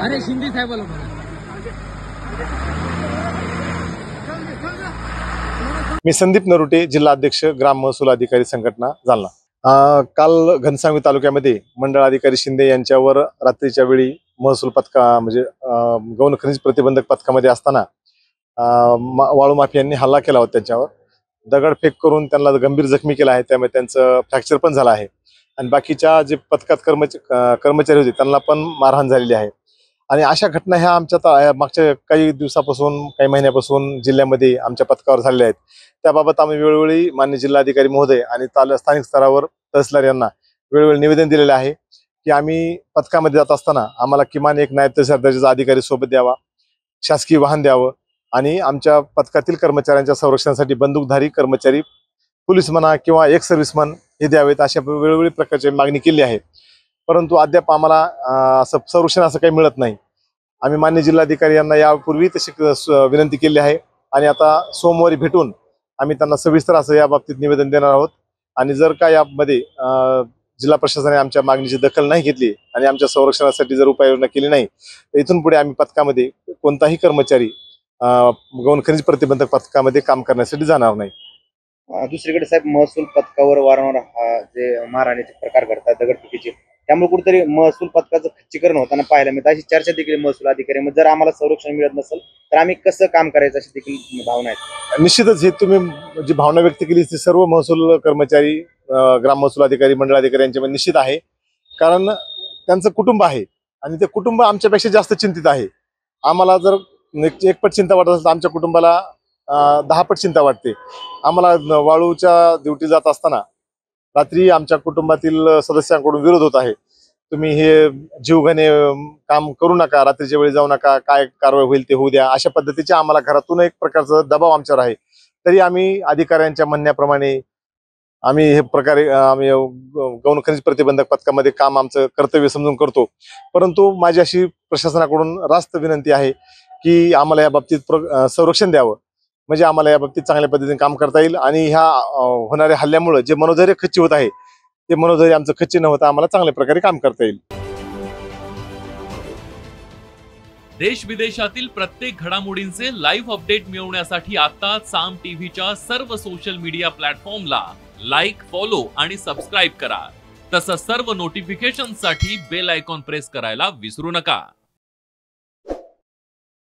अरे शिंदे साहेबाला म्हणा. मी संदीप नरुटे, जिल्हा अध्यक्ष ग्राम महसूल अधिकारी संघटना जालना. काल घनसावंगी तालुक्यामध्ये मंडळ अधिकारी शिंदे यांच्यावर रात्रीच्या वेळी महसूल पथका म्हणजे गौण खनिज प्रतिबंधक पथकामध्ये असताना वाळू माफियांनी हल्ला केला होता. त्यांच्यावर दगडफेक करून त्यांना गंभीर जखमी केला आहे. त्यामुळे त्यांचं फ्रॅक्चर पण झालं आहे आणि बाकीच्या जे पथकात कर्मचारी होते त्यांना पण मारहाण झालेली आहे. आणि अशा घटना ह्या आमच्या मागच्या काही दिवसापासून काही महिन्यापासून जिल्ह्यामध्ये आमच्या पथकावर झालेल्या आहेत. त्याबाबत आम्ही वेळोवेळी मान्य जिल्हाधिकारी महोदय आणि स्थानिक स्तरावर तहसीलदार यांना वेळोवेळी निवेदन दिलेले आहे की आम्ही पथकामध्ये जात असताना आम्हाला किमान एक नायब तहसीलदार दर्जाचा अधिकारी सोबत द्यावा, शासकीय वाहन द्यावं आणि आमच्या पथकातील कर्मचाऱ्यांच्या संरक्षणासाठी बंदूकधारी कर्मचारी, पोलीस म्हणा किंवा एक्स सर्व्हिसमन हे द्यावेत, अशा वेळोवेळी प्रकारची मागणी केली आहे. परंतु अद्याप आम्हाला असं संरक्षण असं काही मिळत नाही. आम्ही मान्य जिल्हाधिकारी यांना यापूर्वी तशी विनंती केली आहे आणि आता सोमवारी भेटून आम्ही त्यांना सविस्तर असं या बाबतीत निवेदन देणार आहोत. आणि जर का यामध्ये जिल्हा प्रशासनाने आमच्या मागणीची दखल नाही घेतली आणि आमच्या संरक्षणासाठी जर उपाययोजना केली नाही तर इथून पुढे आम्ही पथकामध्ये कोणताही कर्मचारी गौण खनिज प्रतिबंधक पथकामध्ये काम करण्यासाठी जाणार नाही. दुसरीकडे साहेब, महसूल पथकावर वारंवार जे मारहाणीचे प्रकार घडतात, दगडफेकीचे, त्यामुळे कुठेतरी महसूल पथकाचं खच्चीकरण होताना पाहायला मिळतं. अशी चर्चा देखील महसूल अधिकारी, जर आम्हाला संरक्षण मिळत नसेल तर आम्ही कसं काम करायचं अशी देखील भावना आहेत. निश्चितच हे तुम्ही जी भावना व्यक्त केली ती सर्व महसूल कर्मचारी, ग्राम महसूल अधिकारी, मंडळ अधिकारी यांच्यामध्ये निश्चित आहे. कारण त्यांचं कुटुंब आहे आणि ते कुटुंब आमच्यापेक्षा जास्त चिंतित आहे. आम्हाला जर एक पट चिंता वाटत असेल तर आमच्या कुटुंबाला 10 पट चिंता वाटते. आम्हाला वाळूच्या ड्युटी जात असताना रात्री आमच्या कुटुंबातील सदस्यांकडून विरोध होत आहे, तुम्ही हे जीवघेणे काम करू नका, रात्रीच्या वेळी जाऊ नका, काय कारवाई होईल ते होऊ द्या, अशा पद्धतीचे आम्हाला घरातून एक प्रकारचा दबाव आमच्यावर आहे. तरी आम्ही अधिकाऱ्यांच्या म्हणण्याप्रमाणे आम्ही हे प्रकारे आम्ही गौण खनिज प्रतिबंधक पथकामध्ये काम आमचं कर्तव्य समजून करतो. परंतु माझी अशी प्रशासनाकडून रास्त विनंती आहे की आम्हाला या बाबतीत संरक्षण द्यावं, म्हणजे आम्हाला या बाबतीत चांगल्या पद्धतीने काम करता येईल आणि ह्या होणाऱ्या हल्ल्यामुळे जे मनोधैर्य खच्ची होत आहे ते मनोधैर्य आमचं खच्ची न होता आम्हाला चांगल्या प्रकारे काम करता येईल. देश विदेशातील प्रत्येक घडामोडींचे लाईव्ह अपडेट मिळवण्यासाठी आता साम टीव्हीच्या सर्व सोशल मीडिया प्लॅटफॉर्मला लाईक, फॉलो आणि सबस्क्राईब करा. तसंच सर्व नोटिफिकेशनसाठी बेल आयकॉन प्रेस करायला विसरू नका.